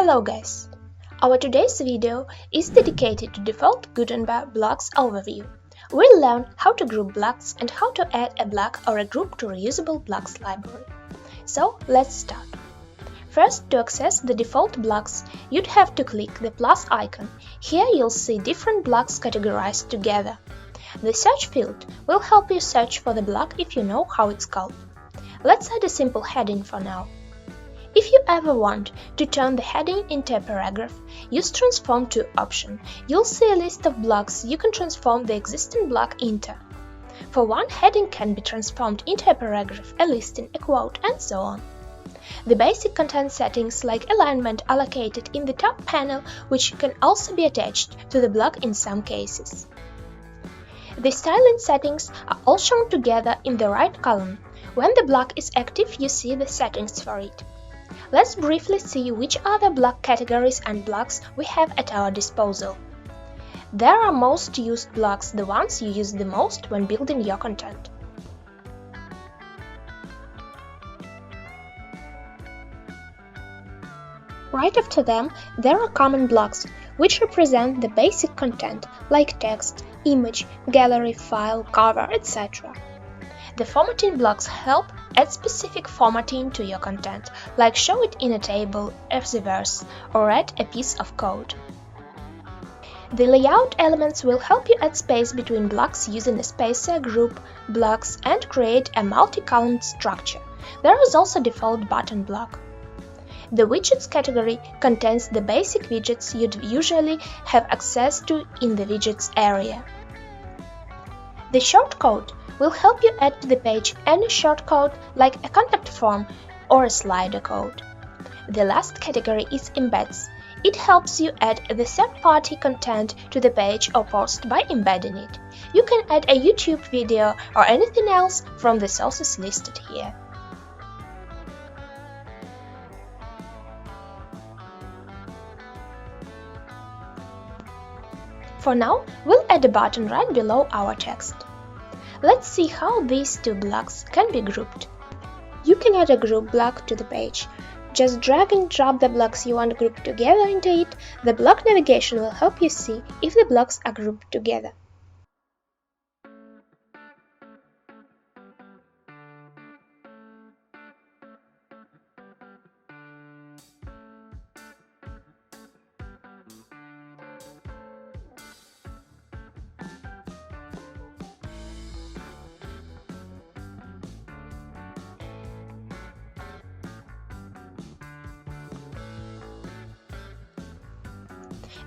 Hello guys! Our today's video is dedicated to default Gutenberg blocks overview. We'll learn how to group blocks and how to add a block or a group to reusable blocks library. So let's start. First, to access the default blocks, you'd have to click the plus icon. Here you'll see different blocks categorized together. The search field will help you search for the block if you know how it's called. Let's add a simple heading for now. If you ever want to turn the heading into a paragraph, use Transform To option. You'll see a list of blocks you can transform the existing block into. For one, heading can be transformed into a paragraph, a listing, a quote, and so on. The basic content settings like alignment are located in the top panel, which can also be attached to the block in some cases. The styling settings are all shown together in the right column. When the block is active, you see the settings for it. Let's briefly see which other block categories and blocks we have at our disposal. There are most used blocks, the ones you use the most when building your content. Right after them, there are common blocks, which represent the basic content, like text, image, gallery, file, cover, etc. The formatting blocks help add specific formatting to your content, like show it in a table, as a verse, or add a piece of code. The layout elements will help you add space between blocks using a spacer, group blocks, and create a multi-column structure. There is also a default button block. The widgets category contains the basic widgets you'd usually have access to in the widgets area. The shortcode will help you add to the page any shortcode like a contact form or a slider code. The last category is Embeds. It helps you add the third-party content to the page or post by embedding it. You can add a YouTube video or anything else from the sources listed here. For now, we'll add a button right below our text. Let's see how these two blocks can be grouped. You can add a group block to the page. Just drag and drop the blocks you want grouped together into it. The block navigation will help you see if the blocks are grouped together.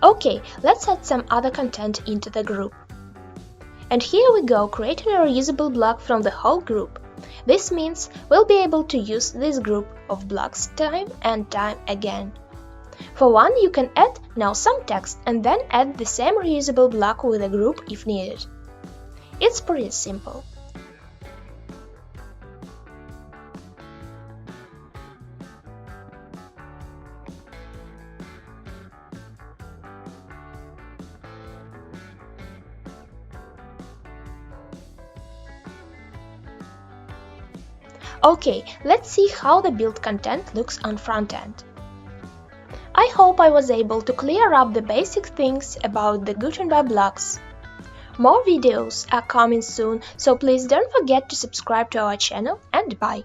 Okay, let's add some other content into the group. And here we go, creating a reusable block from the whole group. This means we'll be able to use this group of blocks time and time again. For one, you can add now some text and then add the same reusable block with a group if needed. It's pretty simple. Okay, let's see how the build content looks on front end. I hope I was able to clear up the basic things about the Gutenberg blocks. More videos are coming soon, so please don't forget to subscribe to our channel, and bye!